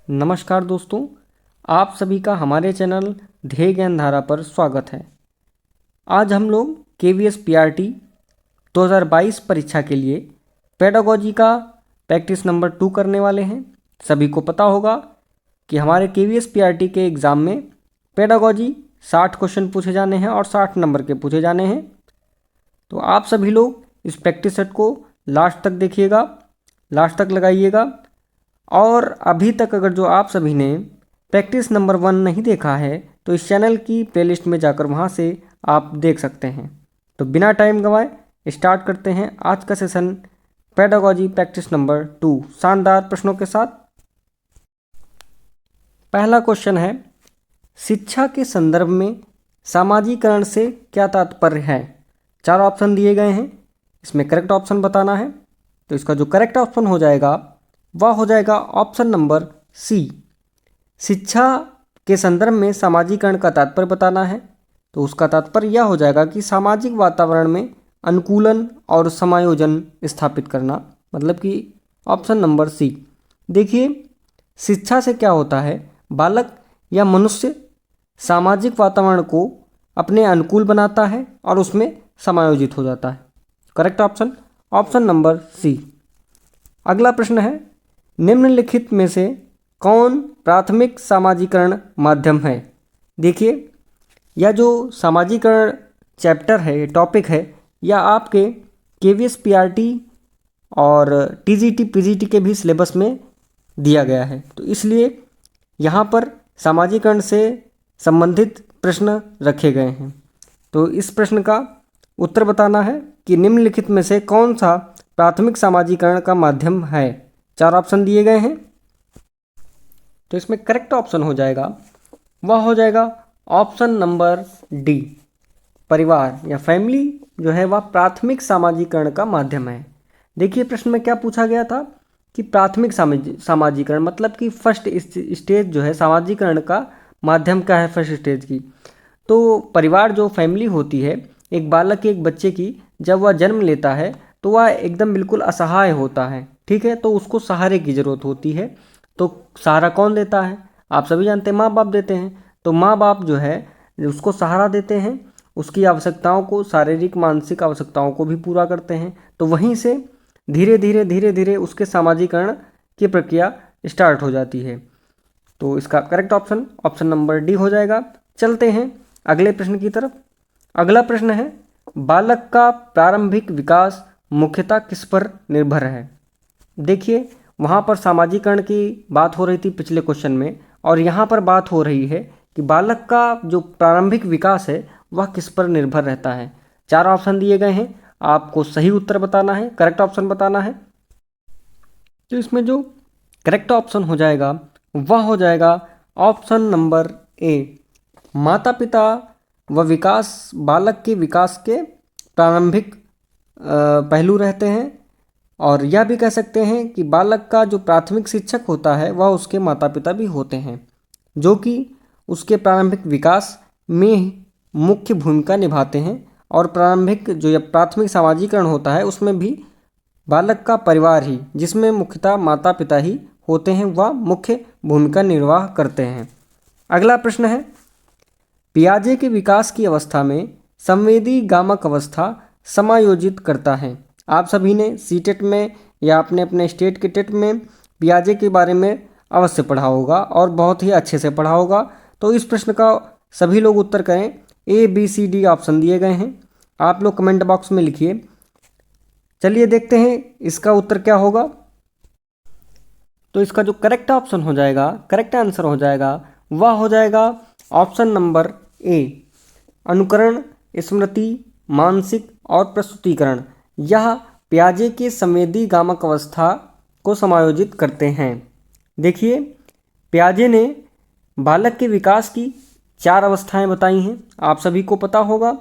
नमस्कार दोस्तों, आप सभी का हमारे चैनल ध्येय ज्ञान धारा पर स्वागत है। आज हम लोग KVS PRT 2022 परीक्षा के लिए पेडागोजी का प्रैक्टिस नंबर 2 करने वाले हैं। सभी को पता होगा कि हमारे KVS PRT के एग्ज़ाम में पेडागोजी 60 क्वेश्चन पूछे जाने हैं और 60 नंबर के पूछे जाने हैं। तो आप सभी लोग इस प्रैक्टिस सेट को लास्ट तक देखिएगा, लास्ट तक लगाइएगा। और अभी तक अगर जो आप सभी ने प्रैक्टिस नंबर 1 नहीं देखा है तो इस चैनल की प्लेलिस्ट में जाकर वहां से आप देख सकते हैं। तो बिना टाइम गंवाए स्टार्ट करते हैं आज का सेशन पेडागोजी प्रैक्टिस नंबर 2 शानदार प्रश्नों के साथ। पहला क्वेश्चन है, शिक्षा के संदर्भ में सामाजिकरण से क्या तात्पर्य है। 4 ऑप्शन दिए गए हैं, इसमें करेक्ट ऑप्शन बताना है। तो इसका जो करेक्ट ऑप्शन हो जाएगा वह हो जाएगा ऑप्शन नंबर सी। शिक्षा के संदर्भ में सामाजिकरण का तात्पर्य बताना है तो उसका तात्पर्य यह हो जाएगा कि सामाजिक वातावरण में अनुकूलन और समायोजन स्थापित करना, मतलब कि ऑप्शन नंबर सी। देखिए, शिक्षा से क्या होता है, बालक या मनुष्य सामाजिक वातावरण को अपने अनुकूल बनाता है और उसमें समायोजित हो जाता है। Correct option option number C. अगला प्रश्न है, निम्नलिखित में से कौन प्राथमिक सामाजिकरण माध्यम है। देखिए, यह जो सामाजिकरण चैप्टर है, टॉपिक है, यह आपके KVS PRT और TGT PGT के भी सिलेबस में दिया गया है। तो इसलिए यहाँ पर सामाजिकरण से संबंधित प्रश्न रखे गए हैं। तो इस प्रश्न का उत्तर बताना है कि निम्नलिखित में से कौन सा प्राथमिक सामाजिकरण का माध्यम है। 4 ऑप्शन दिए गए हैं, तो इसमें करेक्ट ऑप्शन हो जाएगा, वह हो जाएगा ऑप्शन नंबर डी। परिवार या फैमिली जो है वह प्राथमिक सामाजिकरण का माध्यम है। देखिए, प्रश्न में क्या पूछा गया था कि प्राथमिक सामाजिकरण मतलब कि फर्स्ट स्टेज जो है सामाजिकरण का माध्यम क्या है फर्स्ट स्टेज की। तो परिवार जो फैमिली होती है, एक बालक एक बच्चे की जब वह जन्म लेता है तो वह एकदम बिल्कुल असहाय होता है, ठीक है। तो उसको सहारे की ज़रूरत होती है। तो सहारा कौन देता है, आप सभी जानते हैं, माँ बाप देते हैं। तो माँ बाप जो है उसको सहारा देते हैं, उसकी आवश्यकताओं को, शारीरिक मानसिक आवश्यकताओं को भी पूरा करते हैं। तो वहीं से धीरे धीरे उसके सामाजिकरण की प्रक्रिया स्टार्ट हो जाती है। तो इसका correct option option number D हो जाएगा। चलते हैं अगले प्रश्न की तरफ। अगला प्रश्न है, बालक का प्रारंभिक विकास मुख्यतः किस पर निर्भर है। देखिए, वहाँ पर सामाजिकरण की बात हो रही थी पिछले क्वेश्चन में, और यहाँ पर बात हो रही है कि बालक का जो प्रारंभिक विकास है वह किस पर निर्भर रहता है। 4 ऑप्शन दिए गए हैं, आपको सही उत्तर बताना है, करेक्ट ऑप्शन बताना है। तो इसमें जो करेक्ट ऑप्शन हो जाएगा वह हो जाएगा ऑप्शन नंबर ए। माता पिता व विकास बालक के विकास के प्रारंभिक पहलू रहते हैं। और यह भी कह सकते हैं कि बालक का जो प्राथमिक शिक्षक होता है वह उसके माता पिता भी होते हैं, जो कि उसके प्रारंभिक विकास में मुख्य भूमिका निभाते हैं। और प्रारंभिक जो यह प्राथमिक सामाजिकरण होता है उसमें भी बालक का परिवार ही, जिसमें मुख्यतः माता पिता ही होते हैं, वह मुख्य भूमिका निर्वाह करते हैं। अगला प्रश्न है, पियाजे के विकास की अवस्था में संवेदी गामक अवस्था समायोजित करता है। आप सभी ने सीटेट में या आपने अपने स्टेट के टेट में पियाजे के बारे में अवश्य पढ़ा होगा और बहुत ही अच्छे से पढ़ा होगा। तो इस प्रश्न का सभी लोग उत्तर करें। A, B, C, D option दिए गए हैं, आप लोग कमेंट बॉक्स में लिखिए। चलिए देखते हैं इसका उत्तर क्या होगा। तो इसका जो करेक्ट ऑप्शन हो जाएगा, करेक्ट आंसर हो जाएगा, वह हो जाएगा ऑप्शन नंबर ए। अनुकरण, स्मृति, मानसिक और प्रस्तुतिकरण यह पियाजे के संवेदी गामक अवस्था को समायोजित करते हैं। देखिए, पियाजे ने बालक के विकास की 4 अवस्थाएं बताई हैं, आप सभी को पता होगा।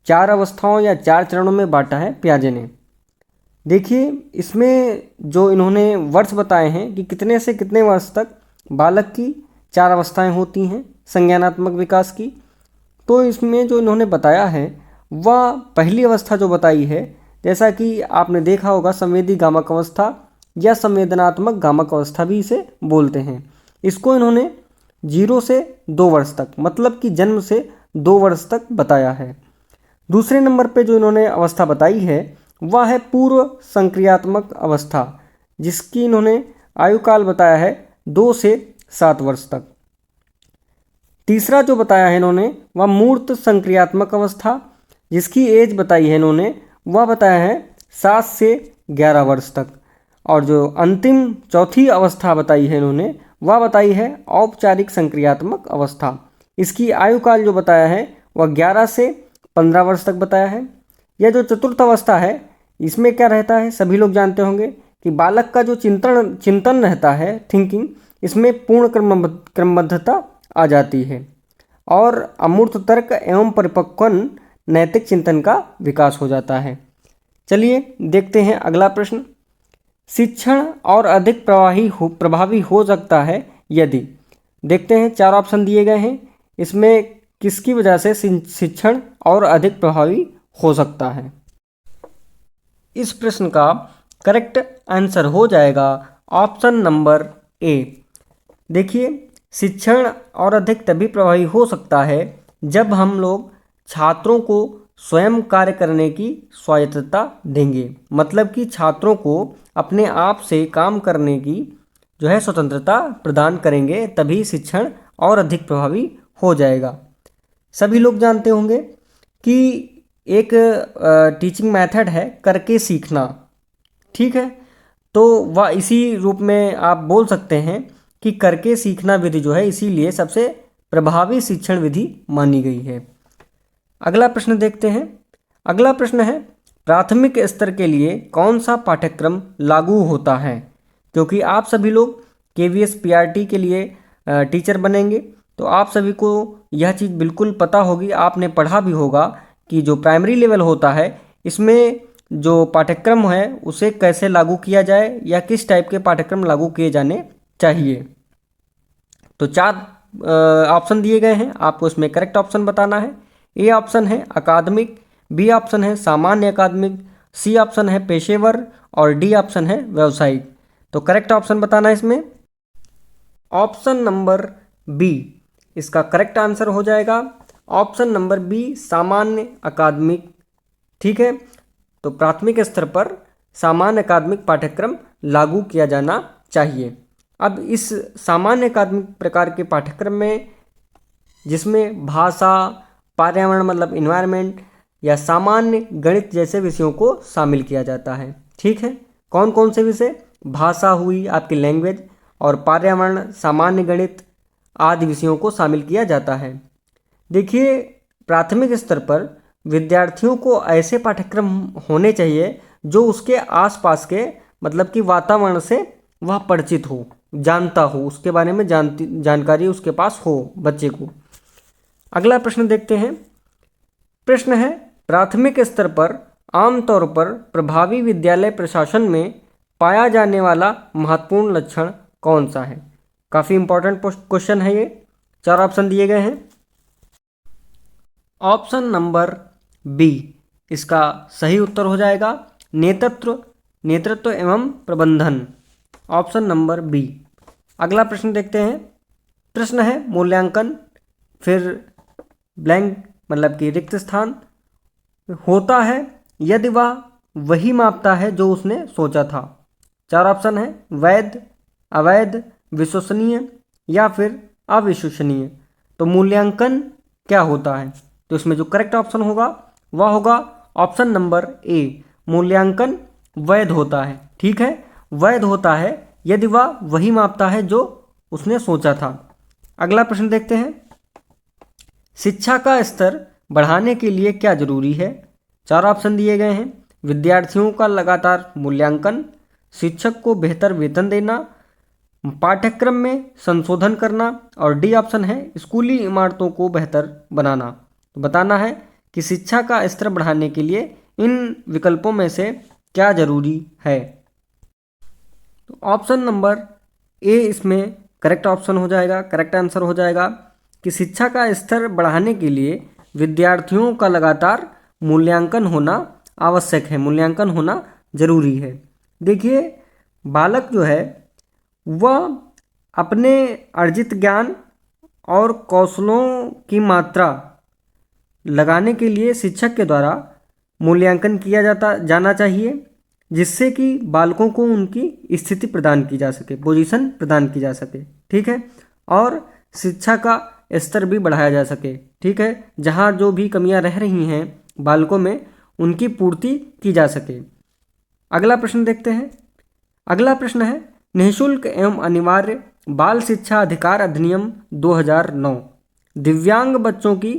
4 अवस्थाओं या 4 चरणों में बांटा है पियाजे ने। देखिए, इसमें जो इन्होंने वर्ष बताए हैं कि कितने से कितने वर्ष तक बालक की 4 अवस्थाएं होती हैं संज्ञानात्मक विकास की। तो इसमें जो इन्होंने बताया है वह पहली अवस्था जो बताई है, जैसा कि आपने देखा होगा, संवेदी गामक अवस्था या संवेदनात्मक गामक अवस्था भी इसे बोलते हैं। इसको इन्होंने 0 से 2 वर्ष तक, मतलब कि जन्म से 2 वर्ष तक बताया है। दूसरे नंबर पे जो इन्होंने अवस्था बताई है वह है पूर्व संक्रियात्मक अवस्था, जिसकी इन्होंने आयु काल बताया है 2 से 7 वर्ष तक। तीसरा जो बताया है इन्होंने वह मूर्त संक्रियात्मक अवस्था, जिसकी एज बताई है इन्होंने वह बताया है 7 से 11 वर्ष तक। और जो अंतिम चौथी अवस्था बताई है इन्होंने वह बताई है औपचारिक संक्रियात्मक अवस्था। इसकी आयु काल जो बताया है वह 11 से 15 वर्ष तक बताया है। यह जो चतुर्थ अवस्था है इसमें क्या रहता है, सभी लोग जानते होंगे कि बालक का जो चिंतन रहता है, थिंकिंग, इसमें पूर्ण क्रमबद्धता आ जाती है और अमूर्त तर्क एवं परिपक्वन नैतिक चिंतन का विकास हो जाता है। चलिए देखते हैं अगला प्रश्न। शिक्षण और अधिक प्रभावी हो सकता है यदि, देखते हैं 4 ऑप्शन दिए गए हैं, इसमें किसकी वजह से शिक्षण और अधिक प्रभावी हो सकता है। इस प्रश्न का करेक्ट आंसर हो जाएगा ऑप्शन नंबर ए। देखिए, शिक्षण और अधिक तभी प्रभावी हो सकता है जब हम लोग छात्रों को स्वयं कार्य करने की स्वायत्तता देंगे, मतलब कि छात्रों को अपने आप से काम करने की जो है स्वतंत्रता प्रदान करेंगे, तभी शिक्षण और अधिक प्रभावी हो जाएगा। सभी लोग जानते होंगे कि एक टीचिंग मेथड है करके सीखना, ठीक है, तो वह इसी रूप में आप बोल सकते हैं कि करके सीखना विधि जो है इसीलिए सबसे प्रभावी शिक्षण विधि मानी गई है। अगला प्रश्न देखते हैं। अगला प्रश्न है प्राथमिक स्तर के लिए कौन सा पाठ्यक्रम लागू होता है, क्योंकि आप सभी लोग KVS PRT के लिए टीचर बनेंगे तो आप सभी को यह चीज़ बिल्कुल पता होगी, आपने पढ़ा भी होगा कि जो प्राइमरी लेवल होता है इसमें जो पाठ्यक्रम है उसे कैसे लागू किया जाए या किस टाइप के पाठ्यक्रम लागू किए जाने चाहिए। तो 4 ऑप्शन दिए गए हैं, आपको इसमें करेक्ट ऑप्शन बताना है। ए ऑप्शन है अकादमिक, बी ऑप्शन है सामान्य अकादमिक, सी ऑप्शन है पेशेवर और डी ऑप्शन है व्यावसायिक। तो करेक्ट ऑप्शन बताना है इसमें ऑप्शन नंबर बी, इसका करेक्ट आंसर हो जाएगा ऑप्शन नंबर बी सामान्य अकादमिक। ठीक है, तो प्राथमिक स्तर पर सामान्य अकादमिक पाठ्यक्रम लागू किया जाना चाहिए। अब इस सामान्य अकादमिक प्रकार के पाठ्यक्रम में जिसमें भाषा, पर्यावरण मतलब इन्वायरमेंट या सामान्य गणित जैसे विषयों को शामिल किया जाता है। ठीक है, कौन कौन से विषय, भाषा हुई आपकी लैंग्वेज, और पर्यावरण, सामान्य गणित आदि विषयों को शामिल किया जाता है। देखिए, प्राथमिक स्तर पर विद्यार्थियों को ऐसे पाठ्यक्रम होने चाहिए जो उसके आसपास के मतलब कि वातावरण से वह परिचित हो, जानता हो, उसके बारे में जानकारी उसके पास हो बच्चे को। अगला प्रश्न देखते हैं। प्रश्न है प्राथमिक स्तर पर आमतौर पर प्रभावी विद्यालय प्रशासन में पाया जाने वाला महत्वपूर्ण लक्षण कौन सा है। काफ़ी इंपॉर्टेंट क्वेश्चन है ये। 4 ऑप्शन दिए गए हैं। ऑप्शन नंबर बी इसका सही उत्तर हो जाएगा नेतृत्व एवं प्रबंधन, ऑप्शन नंबर बी। अगला प्रश्न देखते हैं। प्रश्न है मूल्यांकन, फिर ब्लैंक मतलब कि रिक्त स्थान होता है यदि वह वही मापता है जो उसने सोचा था। 4 ऑप्शन है वैध, अवैध, विश्वसनीय या फिर अविश्वसनीय। तो मूल्यांकन क्या होता है, तो इसमें जो करेक्ट ऑप्शन होगा वह होगा ऑप्शन नंबर ए, मूल्यांकन वैध होता है। ठीक है, वैध होता है यदि वह वही मापता है जो उसने सोचा था। अगला प्रश्न देखते हैं। शिक्षा का स्तर बढ़ाने के लिए क्या जरूरी है। 4 ऑप्शन दिए गए हैं। विद्यार्थियों का लगातार मूल्यांकन, शिक्षक को बेहतर वेतन देना, पाठ्यक्रम में संशोधन करना, और डी ऑप्शन है स्कूली इमारतों को बेहतर बनाना। तो बताना है कि शिक्षा का स्तर बढ़ाने के लिए इन विकल्पों में से क्या जरूरी है। तो ऑप्शन नंबर ए इसमें करेक्ट ऑप्शन हो जाएगा, करेक्ट आंसर हो जाएगा कि शिक्षा का स्तर बढ़ाने के लिए विद्यार्थियों का लगातार मूल्यांकन होना आवश्यक है, मूल्यांकन होना जरूरी है। देखिए, बालक जो है वह अपने अर्जित ज्ञान और कौशलों की मात्रा लगाने के लिए शिक्षक के द्वारा मूल्यांकन किया जाना चाहिए, जिससे कि बालकों को उनकी स्थिति प्रदान की जा सके, पोजीशन प्रदान की जा सके। ठीक है, और शिक्षा का स्तर भी बढ़ाया जा सके। ठीक है, जहाँ जो भी कमियां रह रही हैं बालकों में, उनकी पूर्ति की जा सके। अगला प्रश्न देखते हैं। अगला प्रश्न है, निःशुल्क एवं अनिवार्य बाल शिक्षा अधिकार अधिनियम 2009 दिव्यांग बच्चों की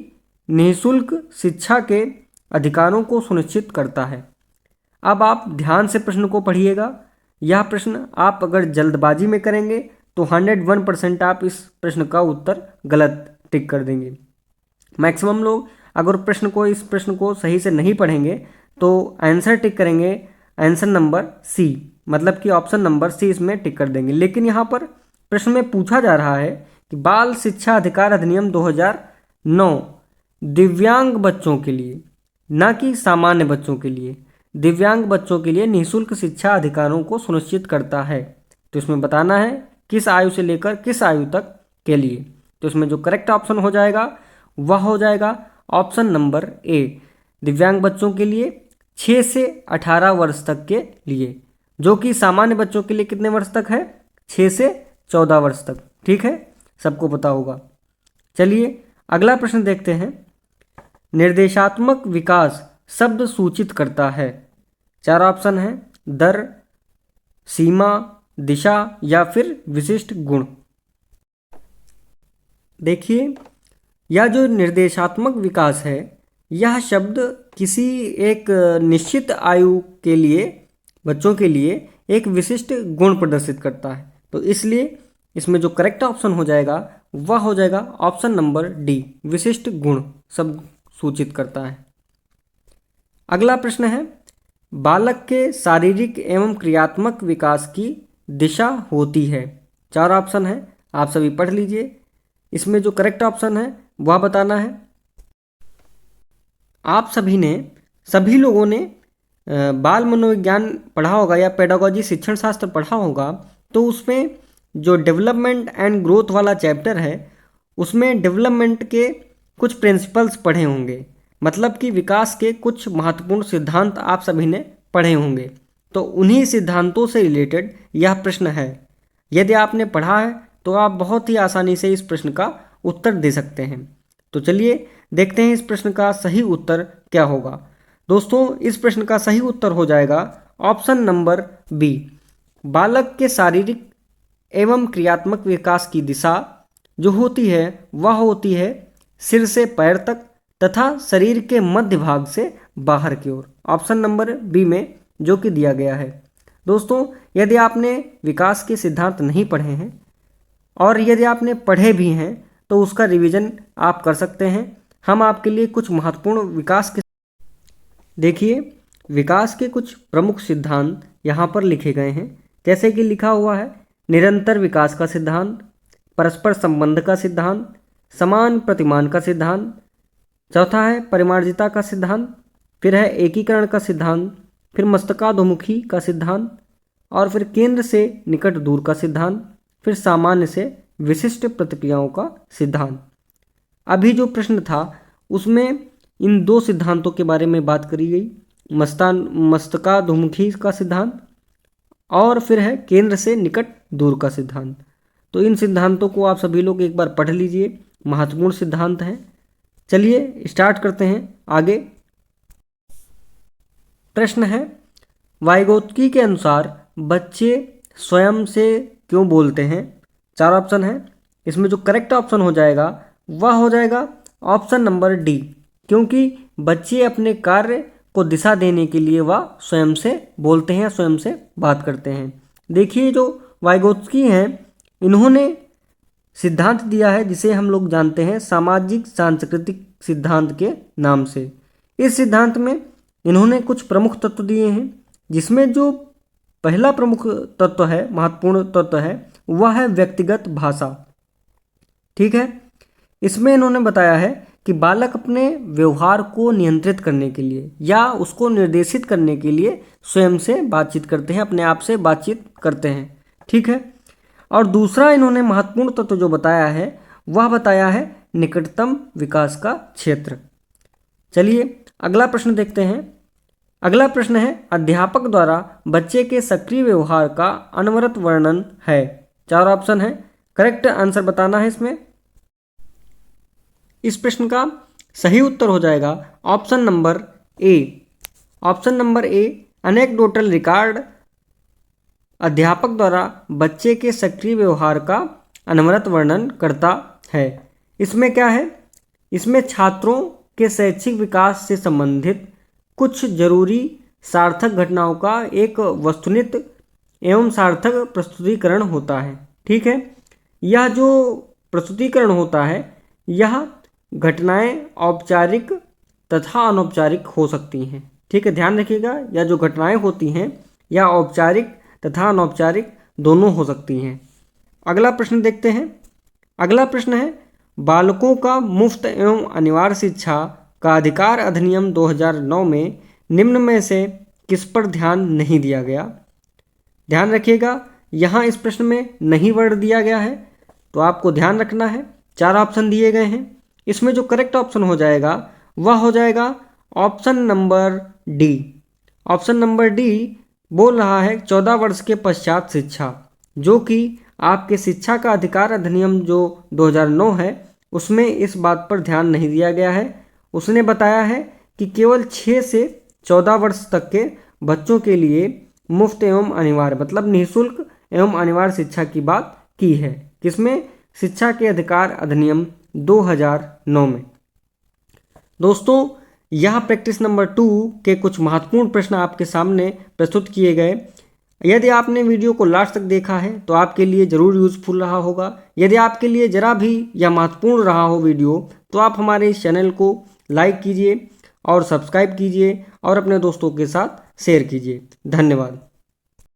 निःशुल्क शिक्षा के अधिकारों को सुनिश्चित करता है। अब आप ध्यान से प्रश्न को पढ़िएगा। यह प्रश्न आप अगर जल्दबाजी में करेंगे तो 101% आप इस प्रश्न का उत्तर गलत टिक कर देंगे। मैक्सिमम लोग अगर इस प्रश्न को सही से नहीं पढ़ेंगे तो आंसर टिक करेंगे आंसर नंबर सी, मतलब कि ऑप्शन नंबर सी इसमें टिक कर देंगे। लेकिन यहाँ पर प्रश्न में पूछा जा रहा है कि बाल शिक्षा अधिकार अधिनियम 2009 दिव्यांग बच्चों के लिए, ना कि सामान्य बच्चों के लिए, दिव्यांग बच्चों के लिए निःशुल्क शिक्षा अधिकारों को सुनिश्चित करता है। तो इसमें बताना है किस आयु से लेकर किस आयु तक के लिए। तो इसमें जो करेक्ट ऑप्शन हो जाएगा वह हो जाएगा ऑप्शन नंबर ए, दिव्यांग बच्चों के लिए 6 से 18 वर्ष तक के लिए, जो कि सामान्य बच्चों के लिए कितने वर्ष तक है, 6 से 14 वर्ष तक। ठीक है, सबको पता होगा। चलिए अगला प्रश्न देखते हैं। निर्देशात्मक विकास शब्द सूचित करता है। 4 ऑप्शन हैं, दर, सीमा, दिशा या फिर विशिष्ट गुण। देखिए, यह जो निर्देशात्मक विकास है, यह शब्द किसी एक निश्चित आयु के लिए, बच्चों के लिए एक विशिष्ट गुण प्रदर्शित करता है। तो इसलिए इसमें जो करेक्ट ऑप्शन हो जाएगा वह हो जाएगा ऑप्शन नंबर डी, विशिष्ट गुण शब्द सूचित करता है। अगला प्रश्न है, बालक के शारीरिक एवं क्रियात्मक विकास की दिशा होती है। 4 ऑप्शन है, आप सभी पढ़ लीजिए। इसमें जो करेक्ट ऑप्शन है वह बताना है। आप सभी लोगों ने बाल मनोविज्ञान पढ़ा होगा या पेडागोजी शिक्षण शास्त्र पढ़ा होगा। तो उसमें जो डेवलपमेंट एंड ग्रोथ वाला चैप्टर है, उसमें डेवलपमेंट के कुछ प्रिंसिपल्स पढ़े होंगे, मतलब कि विकास के कुछ महत्वपूर्ण सिद्धांत आप सभी ने पढ़े होंगे। तो उन्हीं सिद्धांतों से रिलेटेड यह प्रश्न है। यदि आपने पढ़ा है तो आप बहुत ही आसानी से इस प्रश्न का उत्तर दे सकते हैं। तो चलिए देखते हैं इस प्रश्न का सही उत्तर क्या होगा। दोस्तों, इस प्रश्न का सही उत्तर हो जाएगा ऑप्शन नंबर बी, बालक के शारीरिक एवं क्रियात्मक विकास की दिशा जो होती है वह होती है सिर से पैर तक तथा शरीर के मध्य भाग से बाहर की ओर। ऑप्शन नंबर बी में जो कि दिया गया है। दोस्तों, यदि आपने विकास के सिद्धांत नहीं पढ़े हैं और यदि आपने पढ़े भी हैं तो उसका रिवीजन आप कर सकते हैं। हम आपके लिए कुछ महत्वपूर्ण देखिए, विकास के कुछ प्रमुख सिद्धांत यहाँ पर लिखे गए हैं। जैसे कि लिखा हुआ है निरंतर विकास का सिद्धांत, परस्पर संबंध का सिद्धांत, समान प्रतिमान का सिद्धांत, चौथा है परिमार्जिता का सिद्धांत, फिर है एकीकरण का सिद्धांत, फिर मस्तकाधोमुखी का सिद्धांत, और फिर केंद्र से निकट दूर का सिद्धांत, फिर सामान्य से विशिष्ट प्रतिक्रियाओं का सिद्धांत। अभी जो प्रश्न था उसमें इन 2 सिद्धांतों के बारे में बात करी गई, मस्तकाधोमुखी का सिद्धांत और फिर है केंद्र से निकट दूर का सिद्धांत। तो इन सिद्धांतों को आप सभी लोग एक बार पढ़ लीजिए, महत्वपूर्ण सिद्धांत हैं। चलिए स्टार्ट करते हैं आगे। प्रश्न है, वाइगोत्स्की के अनुसार बच्चे स्वयं से क्यों बोलते हैं। 4 ऑप्शन है। इसमें जो करेक्ट ऑप्शन हो जाएगा वह हो जाएगा ऑप्शन नंबर डी, क्योंकि बच्चे अपने कार्य को दिशा देने के लिए वह स्वयं से बोलते हैं, स्वयं से बात करते हैं। देखिए, जो वाइगोत्स्की हैं इन्होंने सिद्धांत दिया है जिसे हम लोग जानते हैं सामाजिक सांस्कृतिक सिद्धांत के नाम से। इस सिद्धांत में इन्होंने कुछ प्रमुख तत्व दिए हैं, जिसमें जो पहला प्रमुख तत्व है, महत्वपूर्ण तत्व है, वह है व्यक्तिगत भाषा। ठीक है, इसमें इन्होंने बताया है कि बालक अपने व्यवहार को नियंत्रित करने के लिए या उसको निर्देशित करने के लिए स्वयं से बातचीत करते हैं, अपने आप से बातचीत करते हैं। ठीक है, और दूसरा इन्होंने महत्वपूर्ण तत्व जो बताया है वह बताया है निकटतम विकास का क्षेत्र। चलिए अगला प्रश्न देखते हैं। अगला प्रश्न है अध्यापक द्वारा बच्चे के सक्रिय व्यवहार का अनवरत वर्णन है। 4 ऑप्शन है, करेक्ट आंसर बताना है इसमें। इस प्रश्न का सही उत्तर हो जाएगा option number A. Option number A, anecdotal record अध्यापक द्वारा बच्चे के सक्रिय व्यवहार का अनवरत वर्णन करता है। इसमें क्या है, इसमें छात्रों के शैक्षिक विकास से संबंधित कुछ जरूरी सार्थक घटनाओं का एक वस्तुनिष्ठ एवं सार्थक प्रस्तुतिकरण होता है। ठीक है, यह जो प्रस्तुतिकरण होता है यह घटनाएं औपचारिक तथा अनौपचारिक हो सकती हैं। ठीक है, ध्यान रखिएगा, यह जो घटनाएं होती हैं यह औपचारिक तथा अनौपचारिक दोनों हो सकती हैं। अगला प्रश्न देखते हैं। अगला प्रश्न है बालकों का मुफ्त एवं अनिवार्य शिक्षा का अधिकार अधिनियम 2009 में निम्न में से किस पर ध्यान नहीं दिया गया। ध्यान रखिएगा, यहाँ इस प्रश्न में नहीं वर्ड दिया गया है तो आपको ध्यान रखना है। 4 ऑप्शन दिए गए हैं, इसमें जो करेक्ट ऑप्शन हो जाएगा वह हो जाएगा option number D. Option number D बोल रहा है 14 वर्ष के पश्चात शिक्षा, जो कि आपके शिक्षा का अधिकार अधिनियम जो 2009 है उसमें इस बात पर ध्यान नहीं दिया गया है। उसने बताया है कि केवल 6 से 14 वर्ष तक के बच्चों के लिए मुफ्त एवं अनिवार्य मतलब निःशुल्क एवं अनिवार्य शिक्षा की बात की है। किसमें, शिक्षा के अधिकार अधिनियम 2009 में। दोस्तों, यह प्रैक्टिस नंबर 2 के कुछ महत्वपूर्ण प्रश्न आपके सामने प्रस्तुत किए गए। यदि आपने वीडियो को लास्ट तक देखा है तो आपके लिए ज़रूर यूज़फुल रहा होगा। यदि आपके लिए ज़रा भी यह महत्वपूर्ण रहा हो वीडियो तो आप हमारे इस चैनल को लाइक कीजिए और सब्सक्राइब कीजिए और अपने दोस्तों के साथ शेयर कीजिए। धन्यवाद।